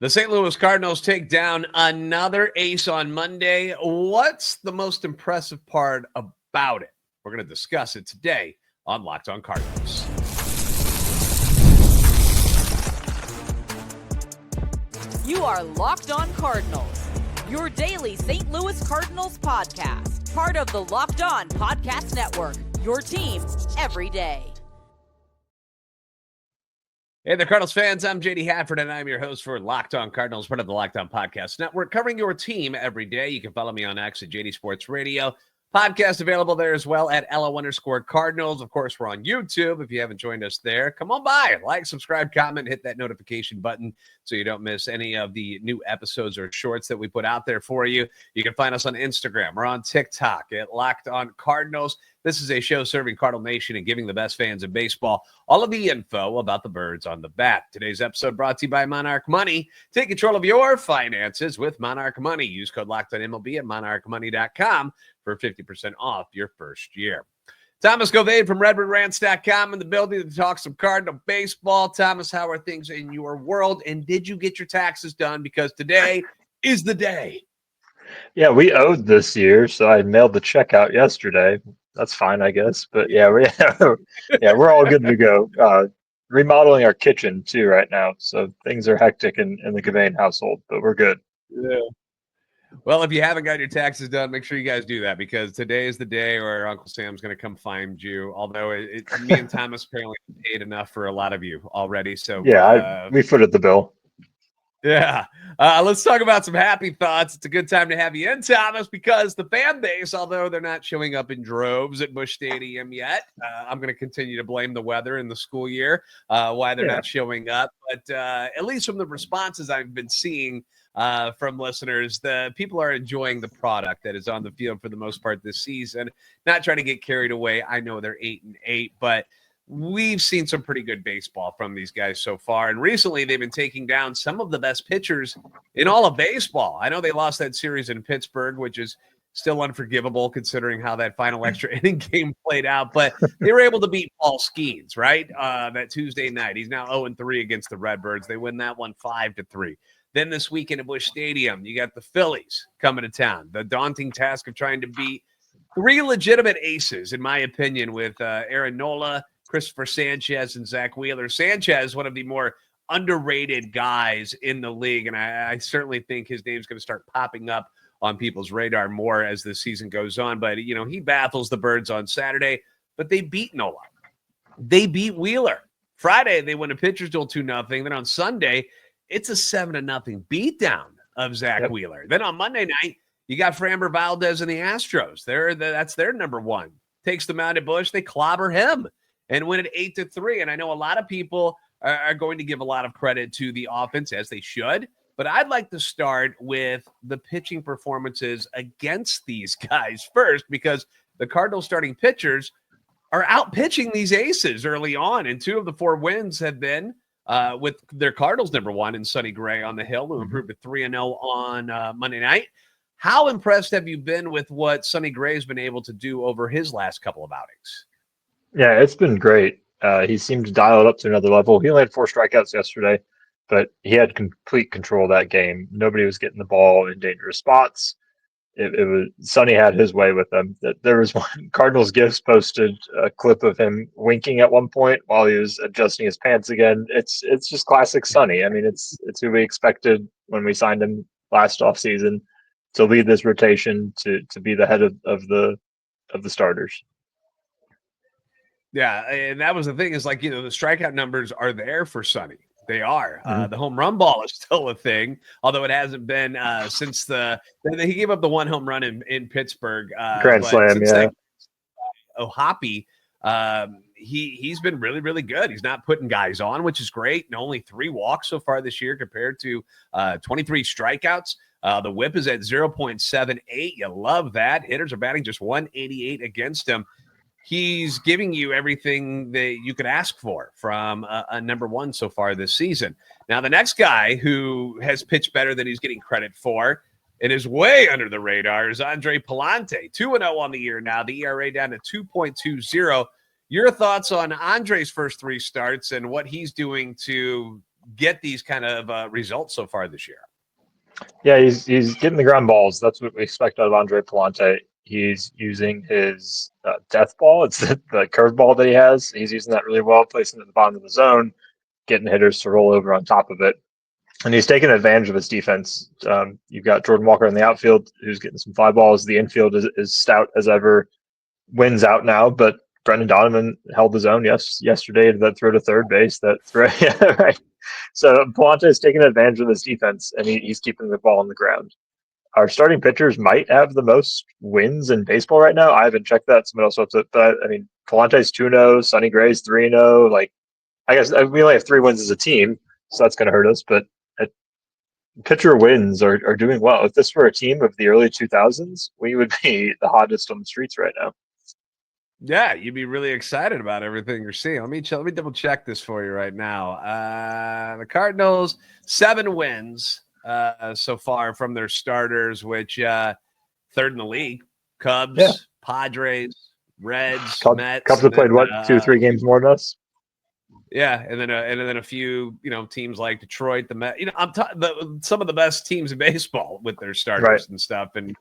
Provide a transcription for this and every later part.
The St. Louis Cardinals take down another ace on Monday. What's the most impressive part about it? We're going to discuss it today on Locked On Cardinals. You are Locked On Cardinals, your daily St. Louis Cardinals podcast. Part of the Locked On Podcast Network, your team every day. Hey there, Cardinals fans. I'm JD Hafford, and I'm your host for Locked On Cardinals, part of the Locked On Podcast Network, covering your team every day. You can follow me on X at JD Sports Radio. Podcast available there as well at LO_Cardinals. Of course, we're on YouTube. If you haven't joined us there, come on by. Like, subscribe, comment, hit that notification button so you don't miss any of the new episodes or shorts that we put out there for you. You can find us on Instagram. We're on TikTok at Locked On Cardinals. This is a show serving Cardinal Nation and giving the best fans of baseball all of the info about the birds on the bat. Today's episode brought to you by Monarch Money. Take control of your finances with Monarch Money. Use code LOCKEDONMLB at monarchmoney.com for 50% off your first year. Thomas Govade from RedBirdRants.com in the building to talk some Cardinal baseball. Thomas, how are things in your world? And did you get your taxes done? Because today is the day. Yeah, we owed this year, so I mailed the check out yesterday. That's fine, I guess. But yeah, we're all good to go. Remodeling our kitchen too right now, so things are hectic in the Gavane household, but we're good. Yeah. Well, if you haven't got your taxes done, make sure you guys do that, because today is the day where Uncle Sam's going to come find you. Although me and Thomas apparently paid enough for a lot of you already. So yeah, we footed the bill. Yeah. Let's talk about some happy thoughts. It's a good time to have you in, Thomas, because the fan base, although they're not showing up in droves at Busch Stadium yet, I'm going to continue to blame the weather in the school year, why they're not showing up. But at least from the responses I've been seeing from listeners, the people are enjoying the product that is on the field for the most part this season. Not trying to get carried away. I know they're 8-8, but we've seen some pretty good baseball from these guys so far. And recently they've been taking down some of the best pitchers in all of baseball. I know they lost that series in Pittsburgh, which is still unforgivable considering how that final extra inning game played out. But they were able to beat Paul Skeens, right? That Tuesday night. He's now 0-3 against the Redbirds. They win that one 5-3. Then this weekend at Busch Stadium, you got the Phillies coming to town. The daunting task of trying to beat three legitimate aces, in my opinion, with Aaron Nola, Christopher Sanchez, and Zach Wheeler. Sanchez, one of the more underrated guys in the league, and I certainly think his name's going to start popping up on people's radar more as the season goes on. But, you know, he baffles the Birds on Saturday, but they beat Nola. They beat Wheeler. Friday, they win a pitcher's duel 2-0. Then on Sunday, it's a 7-0 beatdown of Zach Wheeler. Then on Monday night, you got Framber Valdez and the Astros. That's their number one. Takes them out at Busch. They clobber him and win it 8-3. And I know a lot of people are going to give a lot of credit to the offense, as they should. But I'd like to start with the pitching performances against these guys first, because the Cardinals starting pitchers are out pitching these aces early on. And 2 of the 4 wins have been with their Cardinals number one and Sonny Gray on the hill, who improved to 3-0 on Monday night. How impressed have you been with what Sonny Gray has been able to do over his last couple of outings? Yeah, it's been great. He seemed to dial it up to another level. He only had 4 strikeouts yesterday, but he had complete control of that game. Nobody was getting the ball in dangerous spots. It was Sonny had his way with them. There was one Cardinals Gifts posted a clip of him winking at one point while he was adjusting his pants again. It's just classic Sonny. I mean, it's who we expected when we signed him last offseason to lead this rotation, to be the head of the starters. Yeah, and that was the thing, is like, you know, the strikeout numbers are there for Sonny. They are. The home run ball is still a thing, although it hasn't been since he gave up the 1 home run in Pittsburgh. Grand Slam, yeah. O'Hoppe, he's been really, really good. He's not putting guys on, which is great. And only 3 walks so far this year compared to 23 strikeouts. The whip is at 0.78. You love that. Hitters are batting just 188 against him. He's giving you everything that you could ask for from a number one so far this season. Now, the next guy who has pitched better than he's getting credit for and is way under the radar is Andre Pallante. 2-0 on the year now. The ERA down to 2.20. Your thoughts on Andre's first 3 starts and what he's doing to get these kind of results so far this year. Yeah, he's getting the ground balls. That's what we expect out of Andre Pallante. He's using his death ball. It's the curveball that he has. He's using that really well, placing it at the bottom of the zone, getting hitters to roll over on top of it. And he's taking advantage of his defense. You've got Jordan Walker in the outfield who's getting some fly balls. The infield is stout as ever. Wins out now, but Brendan Donovan held his own yesterday to that throw to third base. That throw, yeah, right. So Pallante is taking advantage of this defense, and he's keeping the ball on the ground. Our starting pitchers might have the most wins in baseball right now. I haven't checked that. Someone else will have to, but I mean, Pallante's 2-0, Sonny Gray's 3-0. Like, I guess we only have 3 wins as a team, so that's going to hurt us. But pitcher wins are doing well. If this were a team of the early 2000s, we would be the hottest on the streets right now. Yeah, you'd be really excited about everything you're seeing. Let me double check this for you right now. The Cardinals, 7 wins so far from their starters, which third in the league. Cubs, Padres, Reds, Mets. Cubs have played 2-3 games more than us. Yeah, and then a few teams like Detroit, the Mets. Some of the best teams in baseball with their starters and stuff, and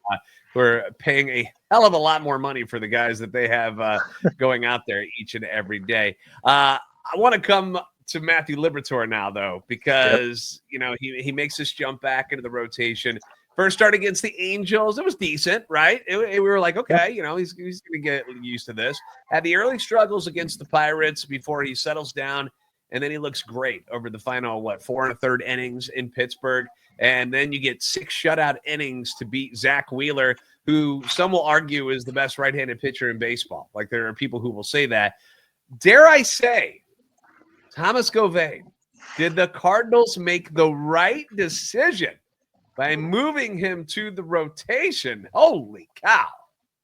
we're paying a hell of a lot more money for the guys that they have going out there each and every day. I want to come to Matthew Liberatore now, though, because he makes this jump back into the rotation. First start against the Angels, it was decent, right? We were like, okay, he's going to get used to this. Had the early struggles against the Pirates before he settles down, and then he looks great over the final, 4 1/3 innings in Pittsburgh. And then you get 6 shutout innings to beat Zach Wheeler, who some will argue is the best right-handed pitcher in baseball. Like, there are people who will say that. Dare I say, Thomas Gauvain, did the Cardinals make the right decision by moving him to the rotation? Holy cow.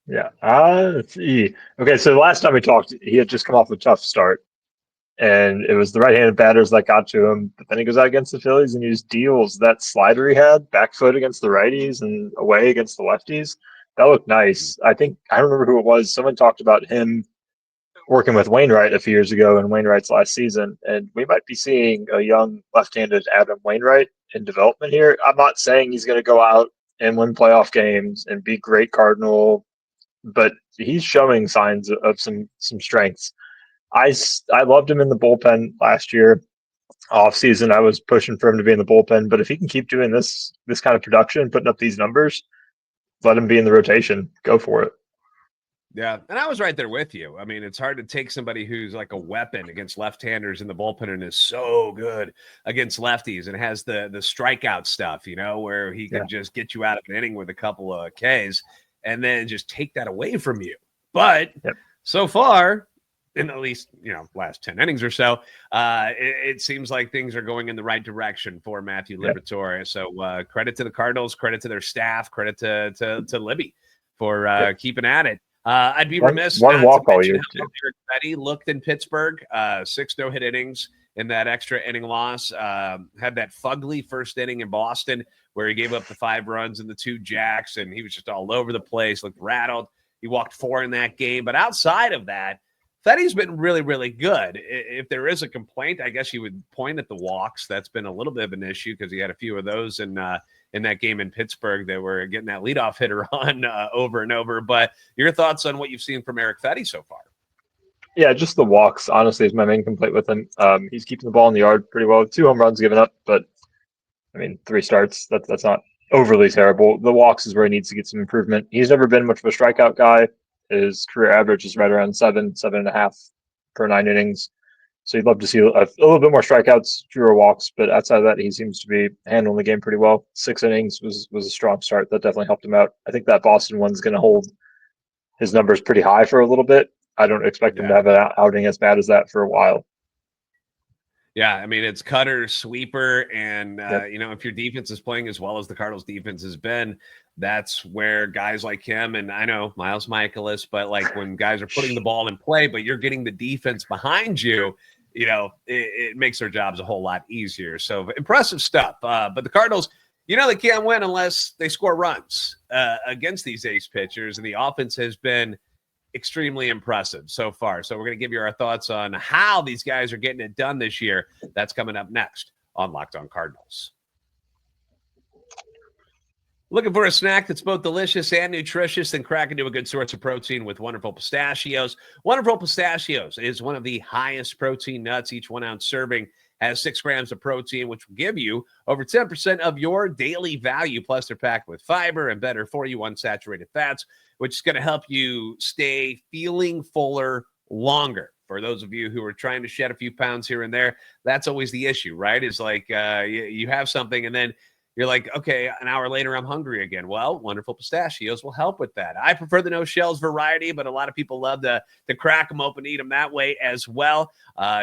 Yeah. Let's see. Okay, so the last time we talked, he had just come off a tough start, and it was the right-handed batters that got to him. But then he goes out against the Phillies and he just deals that slider he had, back foot against the righties and away against the lefties. That looked nice. I don't remember who it was. Someone talked about him working with Wainwright a few years ago in Wainwright's last season, and we might be seeing a young left-handed Adam Wainwright in development here. I'm not saying he's going to go out and win playoff games and be great Cardinal, but he's showing signs of some strengths. I loved him in the bullpen last year. Off season, I was pushing for him to be in the bullpen, but if he can keep doing this kind of production, putting up these numbers, let him be in the rotation. Go for it. Yeah, and I was right there with you. I mean, it's hard to take somebody who's like a weapon against left-handers in the bullpen and is so good against lefties and has the strikeout stuff, where he can just get you out of an inning with a couple of Ks and then just take that away from you. But so far, in at least, last 10 innings or so, it seems like things are going in the right direction for Matthew Liberatore. So credit to the Cardinals, credit to their staff, credit to Libby for keeping at it. I'd be remiss not not to mention year, how Erick Fedde looked in Pittsburgh. 6 no-hit innings in that extra inning loss. Had that fugly first inning in Boston where he gave up the 5 runs and the 2 jacks, and he was just all over the place, looked rattled. He walked 4 in that game. But outside of that, Fedde's been really, really good. If there is a complaint, I guess you would point at the walks. That's been a little bit of an issue because he had a few of those in that game in Pittsburgh that were getting that leadoff hitter on over and over. But your thoughts on what you've seen from Erick Fedde so far? Yeah, just the walks, honestly, is my main complaint with him. He's keeping the ball in the yard pretty well. 2 home runs given up, but, 3 starts, that's not overly terrible. The walks is where he needs to get some improvement. He's never been much of a strikeout guy. His career average is right around 7.5 per 9 innings. So you'd love to see a little bit more strikeouts, fewer walks, but outside of that, he seems to be handling the game pretty well. 6 innings was a strong start. That definitely helped him out. I think that Boston one's going to hold his numbers pretty high for a little bit. I don't expect him to have an outing as bad as that for a while. Yeah, it's cutter, sweeper, and if your defense is playing as well as the Cardinals' defense has been, that's where guys like him, and I know Miles Michaelis, but like when guys are putting the ball in play, but you're getting the defense behind you, it makes their jobs a whole lot easier. So impressive stuff. But the Cardinals, they can't win unless they score runs against these ace pitchers, and the offense has been extremely impressive so far. So we're going to give you our thoughts on how these guys are getting it done this year. That's coming up next on Locked On Cardinals. Looking for a snack that's both delicious and nutritious? Then crack into a good source of protein with Wonderful Pistachios. Wonderful Pistachios is one of the highest protein nuts. Each 1 ounce serving has 6 grams of protein, which will give you over 10% of your daily value. Plus, they're packed with fiber and better for you unsaturated fats, which is going to help you stay feeling fuller longer. For those of you who are trying to shed a few pounds here and there, that's always the issue, right? Is like you have something and then you're like, okay, an hour later, I'm hungry again. Well, Wonderful Pistachios will help with that. I prefer the no shells variety, but a lot of people love to crack them open, eat them that way as well.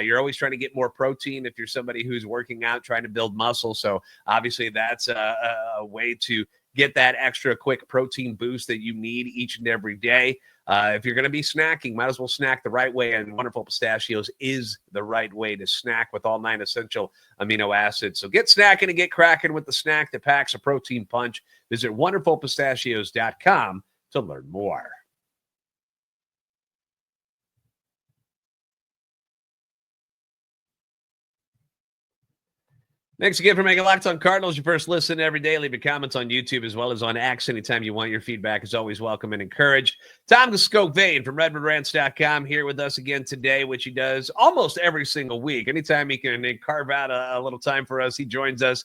You're always trying to get more protein if you're somebody who's working out, trying to build muscle. So obviously that's a way to get that extra quick protein boost that you need each and every day. If you're going to be snacking, might as well snack the right way, and Wonderful Pistachios is the right way to snack with all 9 essential amino acids. So get snacking and get cracking with the snack that packs a protein punch. Visit wonderfulpistachios.com to learn more. Thanks again for making Locked On Cardinals your first listen every day. Leave your comments on YouTube as well as on X anytime you want. Your feedback is always welcome and encouraged. Tom Goscovane from RedwoodRants.com here with us again today, which he does almost every single week. Anytime he can carve out a little time for us, he joins us.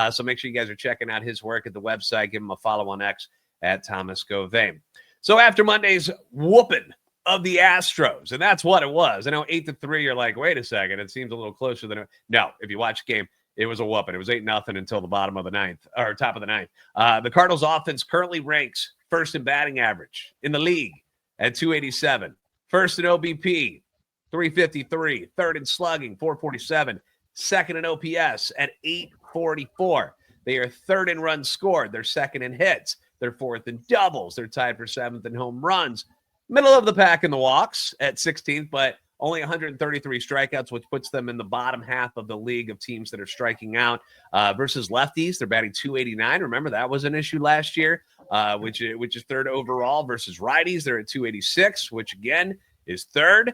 So make sure you guys are checking out his work at the website. Give him a follow on X at Thomas Goscovane. So after Monday's whooping of the Astros, and that's what it was. I know 8-3, you're like, wait a second, it seems a little closer than it. No, if you watch the game, it was a whooping. It was 8-0 until the bottom of the ninth, or top of the ninth. The Cardinals offense currently ranks first in batting average in the league at 287, first in OBP, 353, third in slugging, 447, second in OPS at 844. They are third in runs scored. They're second in hits. They're fourth in doubles. They're tied for seventh in home runs. Middle of the pack in the walks at 16th, but only 133 strikeouts, which puts them in the bottom half of the league of teams that are striking out. Versus lefties, they're batting 289. Remember, that was an issue last year, which is third overall. Versus righties, they're at 286, which, again, is third.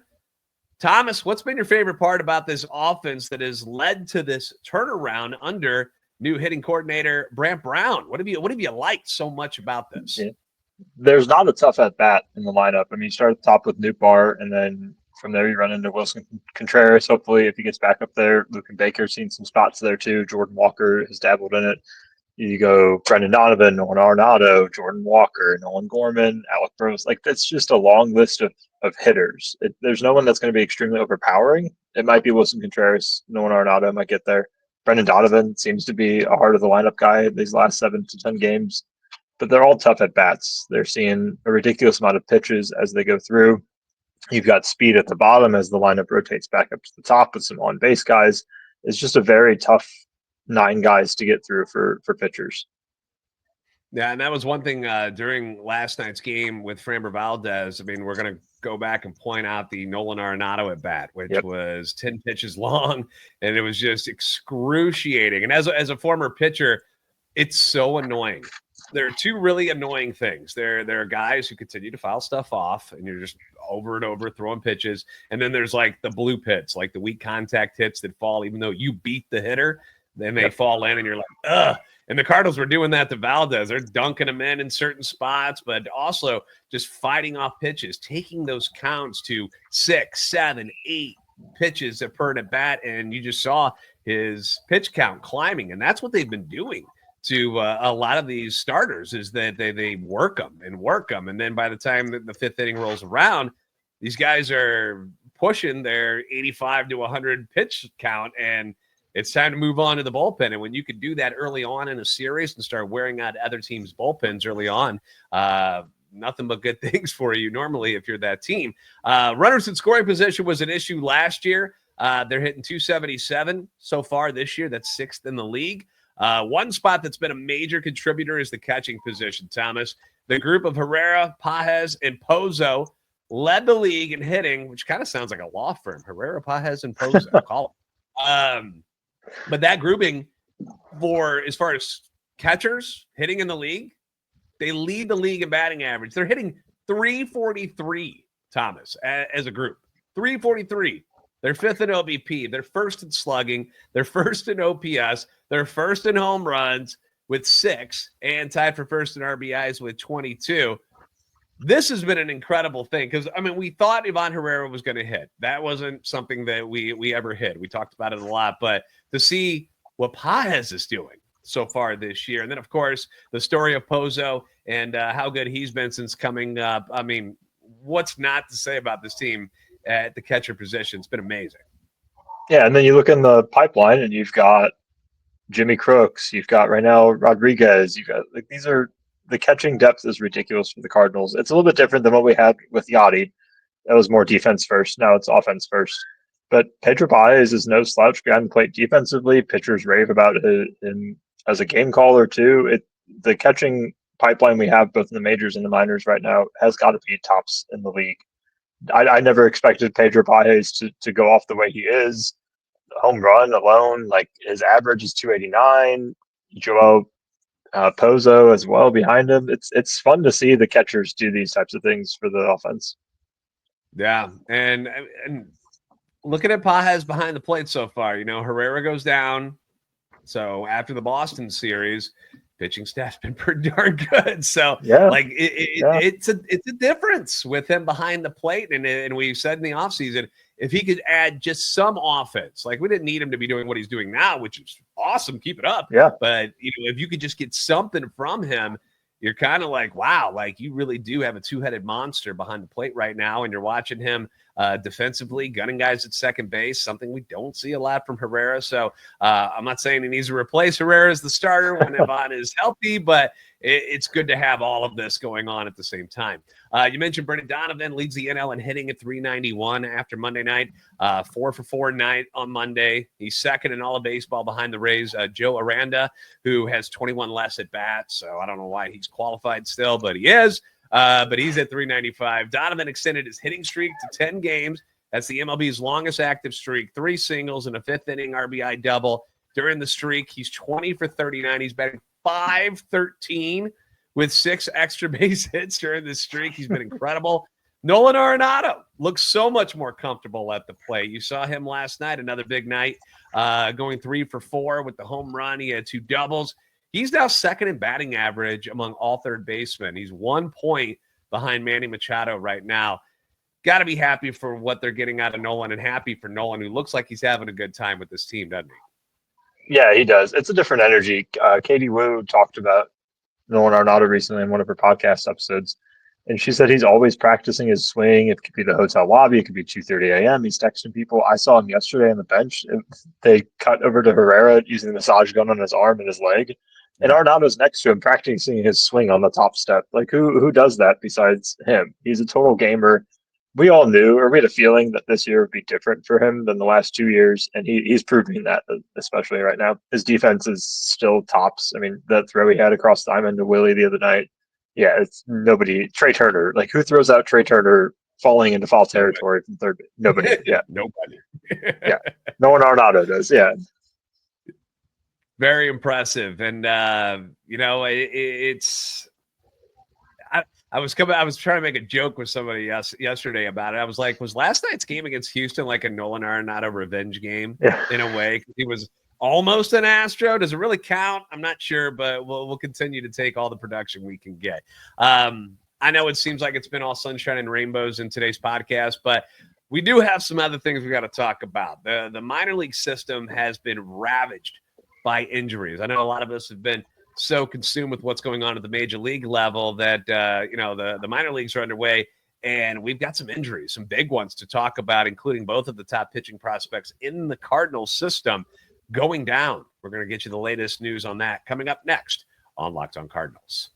Thomas, what's been your favorite part about this offense that has led to this turnaround under new hitting coordinator Brant Brown? What have you liked so much about this? Yeah. There's not a tough at-bat in the lineup. I mean, you start at the top with Nootbaar, and then from there, you run into Wilson Contreras. Hopefully, if he gets back up there, Lucan Baker's seen some spots there too. Jordan Walker has dabbled in it. You go Brendan Donovan, Nolan Arenado, Jordan Walker, Nolan Gorman, Alec Burrows. Like, that's just a long list of hitters. There's no one that's going to be extremely overpowering. It might be Wilson Contreras. Nolan Arenado might get there. Brendan Donovan seems to be a heart of the lineup guy these last 7 to 10 games. But they're all tough at bats. They're seeing a ridiculous amount of pitches as they go through. You've got speed at the bottom as the lineup rotates back up to the top with some on-base guys. It's just a very tough 9 guys to get through for pitchers. Yeah, and that was one thing during last night's game with Framber Valdez. I mean, we're going to go back and point out the Nolan Arenado at bat, which was 10 pitches long, and it was just excruciating. And as a former pitcher, it's so annoying. There are 2 really annoying things. There are guys who continue to foul stuff off, and you're just over and over throwing pitches. And then there's like the blue pits, like the weak contact hits that fall, even though you beat the hitter, then they fall in, and you're like, ugh. And the Cardinals were doing that to Valdez. They're dunking him in certain spots, but also just fighting off pitches, taking those counts to 6, 7, 8 pitches per at bat. And you just saw his pitch count climbing. And that's what they've been doing to a lot of these starters, is that they work them. And then by the time that the 5th inning rolls around, these guys are pushing their 85 to 100 pitch count, and it's time to move on to the bullpen. And when you can do that early on in a series and start wearing out other teams' bullpens early on, nothing but good things for you normally if you're that team. Runners in scoring position was an issue last year. They're hitting 277 so far this year. That's 6th in the league. One spot that's been a major contributor is the catching position, Thomas. The group of Herrera, Pages, and Pozo led the league in hitting, which kind of sounds like a law firm. Herrera, Pages, and Pozo. Call them. But that grouping, for as far as catchers hitting in the league, they lead the league in batting average. They're hitting 343, Thomas, as a group. 343. They're fifth in OBP. They're first in slugging. They're first in OPS. They're first in home runs with 6 and tied for first in RBIs with 22. This has been an incredible thing because, I mean, we thought Ivan Herrera was going to hit. That wasn't something that we ever hit. We talked about it a lot. But to see what Paez is doing so far this year, and then, of course, the story of Pozo and how good he's been since coming up. I mean, what's not to say about this team at the catcher position? It's been amazing. Yeah, and then you look in the pipeline and you've got Jimmy Crooks, you've got Raynel Rodriguez, you've got these are the catching depth is ridiculous for the Cardinals. It's a little bit different than what we had with Yachty. That was more defense first. Now it's offense first. But Pedro Baez is no slouch behind the plate defensively. Pitchers rave about him as a game caller too. The catching pipeline we have both in the majors and the minors right now has got to be tops in the league. I never expected Pedro Baez to go off the way he is. Home run alone, like his average is 289. Joel Pozo as well behind him. It's fun to see the catchers do these types of things for the offense. Yeah, and looking at Paez behind the plate so far, Herrera goes down. So after the Boston series, pitching staff's been pretty darn good. So it's a difference with him behind the plate. And we said in the offseason, if he could add just some offense, like we didn't need him to be doing what he's doing now, which is awesome. Keep it up. Yeah. But if you could just get something from him, you're kind of like, wow, like you really do have a two-headed monster behind the plate right now. And you're watching him defensively, gunning guys at second base, something we don't see a lot from Herrera. So I'm not saying he needs to replace Herrera as the starter when Ivan is healthy, but it's good to have all of this going on at the same time. You mentioned Brendan Donovan leads the NL in hitting at 391 after Monday night, 4 for 4 night on Monday. He's second in all of baseball behind the Rays, Joe Aranda, who has 21 less at bats. So I don't know why he's qualified still, but he is. But he's at 395. Donovan extended his hitting streak to 10 games. That's the MLB's longest active streak, 3 singles and a 5th inning RBI double. During the streak, he's 20 for 39. He's batting .513 with 6 extra base hits during this streak. He's been incredible. Nolan Arenado looks so much more comfortable at the plate. You saw him last night, another big night, going 3 for 4 with the home run. He had 2 doubles. He's now second in batting average among all third basemen. He's 1 point behind Manny Machado right now. Got to be happy for what they're getting out of Nolan and happy for Nolan, who looks like he's having a good time with this team, doesn't he? Yeah, he does. It's a different energy. Katie Wu talked about Nolan Arenado recently in one of her podcast episodes, and she said he's always practicing his swing. It could be the hotel lobby. It could be 2:30 a.m. He's texting people. I saw him yesterday on the bench. They cut over to Herrera using the massage gun on his arm and his leg, and Arenado's next to him practicing his swing on the top step. Like, who does that besides him? He's a total gamer. We all knew, or we had a feeling that this year would be different for him than the last 2 years, and he's proving that, especially right now. His defense is still tops. I mean, that throw he had across the diamond to Willie the other night, yeah, it's nobody. Trey Turner, like, who throws out Trey Turner falling into foul territory from third base? Nobody, yeah. Nobody. Yeah, no one Arenado does, yeah. Very impressive, and it's. I was trying to make a joke with somebody yesterday about it. I was like, was last night's game against Houston like a Nolan Arenado revenge game in a way? He was almost an Astro. Does it really count? I'm not sure, but we'll continue to take all the production we can get. I know it seems like it's been all sunshine and rainbows in today's podcast, but we do have some other things we got to talk about. The minor league system has been ravaged by injuries. I know a lot of us have been so consumed with what's going on at the major league level that the minor leagues are underway, and we've got some injuries, some big ones to talk about, including both of the top pitching prospects in the Cardinals system going down. We're going to get you the latest news on that coming up next on Locked On Cardinals.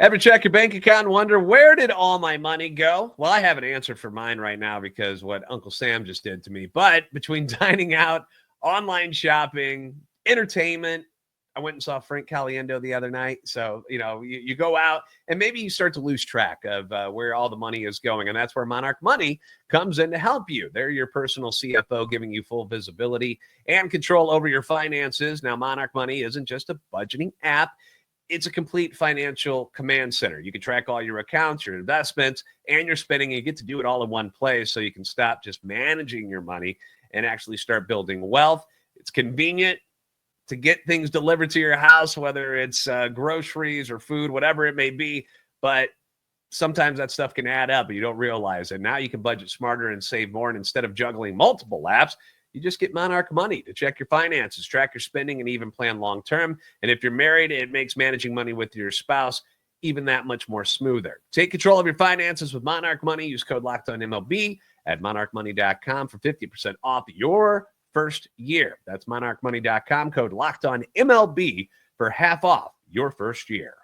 Ever check your bank account and wonder, where did all my money go? Well, I have an answer for mine right now because what Uncle Sam just did to me. But between dining out, online shopping, entertainment. I went and saw Frank Caliendo the other night. So, you go out and maybe you start to lose track of where all the money is going. And that's where Monarch Money comes in to help you. They're your personal CFO, giving you full visibility and control over your finances. Now, Monarch Money isn't just a budgeting app. it's a complete financial command center. You can track all your accounts, your investments, and your spending, and you get to do it all in one place so you can stop just managing your money and actually start building wealth. It's convenient to get things delivered to your house, whether it's groceries or food, whatever it may be. But sometimes that stuff can add up and you don't realize it. Now you can budget smarter and save more. And instead of juggling multiple apps, you just get Monarch Money to check your finances, track your spending, and even plan long-term. And if you're married, it makes managing money with your spouse even that much more smoother. Take control of your finances with Monarch Money. Use code LOCKEDONMLB at monarchmoney.com for 50% off your first year. That's monarchmoney.com, code LOCKEDONMLB for half off your first year.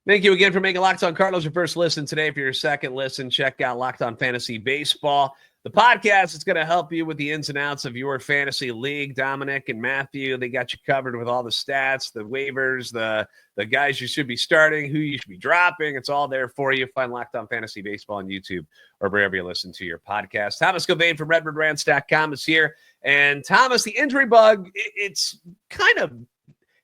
Thank you again for making Locked On Cardinals your first listen today. For your second listen, check out Locked On Fantasy Baseball. The podcast is going to help you with the ins and outs of your fantasy league. Dominic and Matthew, they got you covered with all the stats, the waivers, the guys you should be starting, who you should be dropping. It's all there for you. Find Locked On Fantasy Baseball on YouTube or wherever you listen to your podcast. Thomas Gilvain from RedbirdRants.com is here. And Thomas, the injury bug,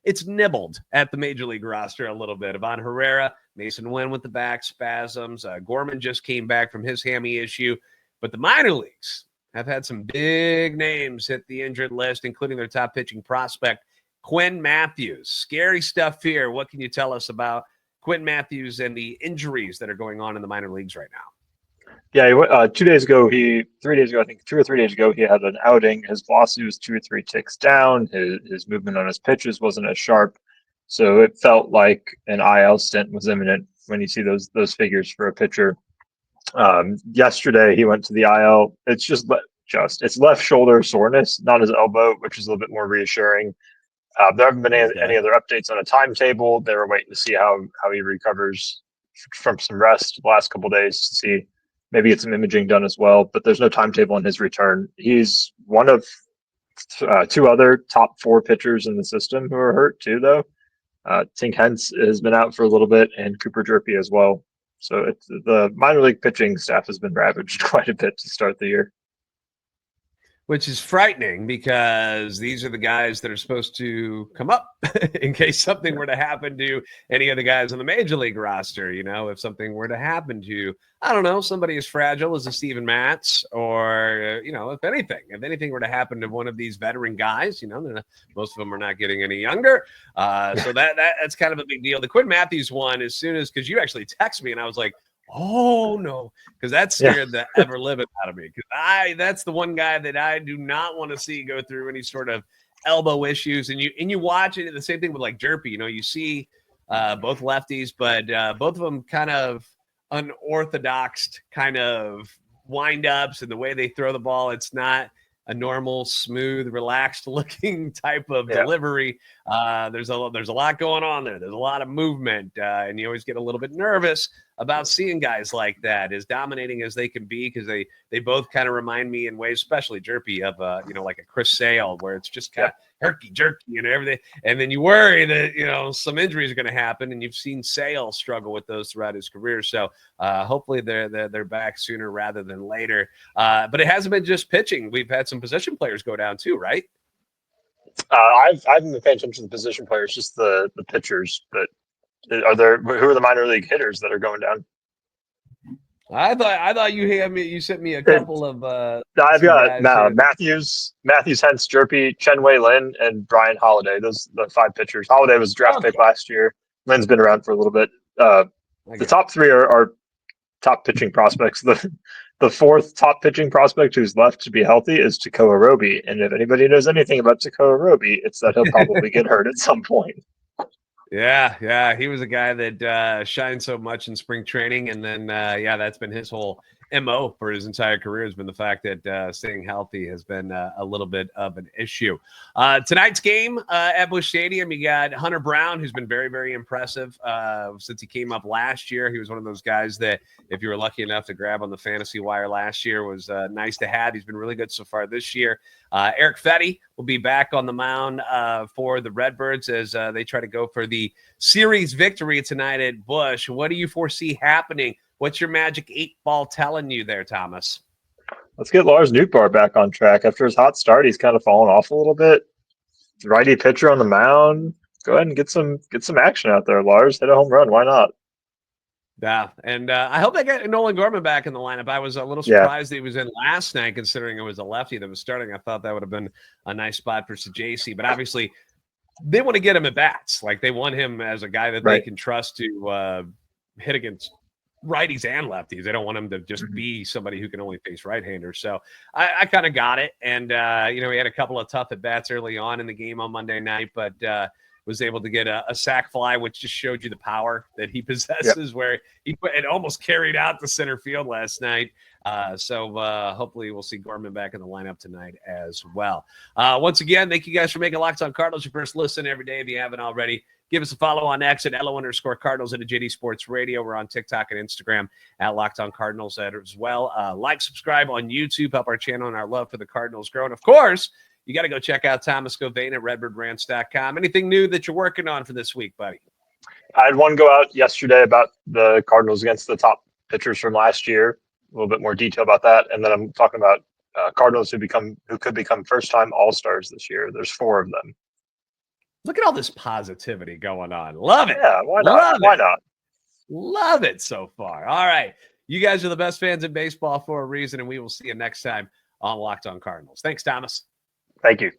it's nibbled at the Major League roster a little bit. Ivan Herrera, Mason Wynn with the back spasms. Gorman just came back from his hammy issue. But the minor leagues have had some big names hit the injured list, including their top pitching prospect, Quinn Mathews. Scary stuff here. What can you tell us about Quinn Mathews and the injuries that are going on in the minor leagues right now? Yeah, 2 days ago, 3 days ago, I think 2 or 3 days ago, he had an outing. His velocity was 2 or 3 ticks down. His movement on his pitches wasn't as sharp. So it felt like an IL stint was imminent when you see those figures for a pitcher. Yesterday, he went to the IL. It's it's left shoulder soreness, not his elbow, which is a little bit more reassuring. There haven't been any other updates on a timetable. They were waiting to see how he recovers from some rest the last couple of days to see. Maybe get some imaging done as well, but there's no timetable on his return. He's one of 2 other top 4 pitchers in the system who are hurt too, though. Tink Hence has been out for a little bit, and Cooper Jerpy as well. So the minor league pitching staff has been ravaged quite a bit to start the year. Which is frightening because these are the guys that are supposed to come up in case something were to happen to any of the guys on the Major League roster. You know, if something were to happen to, I don't know, somebody as fragile as a Steven Matz, or, you know, if anything were to happen to one of these veteran guys, you know, most of them are not getting any younger. So that's kind of a big deal. The Quinn Mathews one, as soon as, because you actually text me and I was like, oh no, because that scared the ever living out of me. Because that's the one guy that I do not want to see go through any sort of elbow issues. And you watch it. The same thing with like Jerpy. You know, you see both lefties, but both of them kind of unorthodox kind of wind ups, and the way they throw the ball, it's not a normal, smooth, relaxed looking type of delivery. There's a lot going on there. There's a lot of movement, and you always get a little bit nervous about seeing guys like that, as dominating as they can be, because they both kind of remind me in ways, especially Jerpy, of like a Chris Sale, where it's just kind of herky jerky and everything, and then you worry that some injuries are going to happen, and you've seen Sale struggle with those throughout his career. So hopefully they're back sooner rather than later. But it hasn't been just pitching. We've had some position players go down too, right? I haven't been paying attention to the position players, just the pitchers. But who are the minor league hitters that are going down? I thought you sent me a couple of. I've got Mathews, Hence, Jerpy, Chen Wei Lin, and Brian Holiday. Those the 5 pitchers. Holiday was a draft pick last year. Lin's been around for a little bit. The top 3 are top pitching prospects. The 4th top pitching prospect who's left to be healthy is Tekoa Roby. And if anybody knows anything about Tekoa Roby, it's that he'll probably get hurt at some point. Yeah. He was a guy that shined so much in spring training. And then, that's been his whole MO for his entire career, has been the fact that staying healthy has been a little bit of an issue. Tonight's game at Busch Stadium, you got Hunter Brown, who's been very, very impressive since he came up last year. He was one of those guys that, if you were lucky enough to grab on the fantasy wire last year, was nice to have. He's been really good so far this year. Erick Fedde will be back on the mound for the Redbirds as they try to go for the series victory tonight at Busch. What do you foresee happening? What's your magic 8 ball telling you there, Thomas? Let's get Lars Nootbaar back on track. After his hot start, he's kind of fallen off a little bit. Righty pitcher on the mound. Go ahead and get some action out there, Lars. Hit a home run. Why not? Yeah, and I hope they get Nolan Gorman back in the lineup. I was a little surprised that he was in last night, considering it was a lefty that was starting. I thought that would have been a nice spot for Sajacy, but obviously they want to get him at bats. Like, they want him as a guy that they can trust to hit against righties and lefties. They don't want him to just be somebody who can only face right-handers. So I kind of got it. And, he had a couple of tough at-bats early on in the game on Monday night, but was able to get a sac fly, which just showed you the power that he possesses, where it almost carried out the center field last night. So hopefully we'll see Gorman back in the lineup tonight as well. Once again, thank you guys for making Locked On Cardinals your first listen every day. If you haven't already, give us a follow on X at @LO_Cardinals and at JD Sports Radio. We're on TikTok and Instagram at Locked On Cardinals as well. Like, subscribe on YouTube, help our channel and our love for the Cardinals grow. And of course, you got to go check out Thomas Govain at redbirdrants.com. Anything new that you're working on for this week, buddy? I had one go out yesterday about the Cardinals against the top pitchers from last year. A little bit more detail about that. And then I'm talking about Cardinals who could become first-time All-Stars this year. There's 4 of them. Look at all this positivity going on. Love it. Yeah, why not? Why not? Love it so far. All right. You guys are the best fans in baseball for a reason, and we will see you next time on Locked On Cardinals. Thanks, Thomas. Thank you.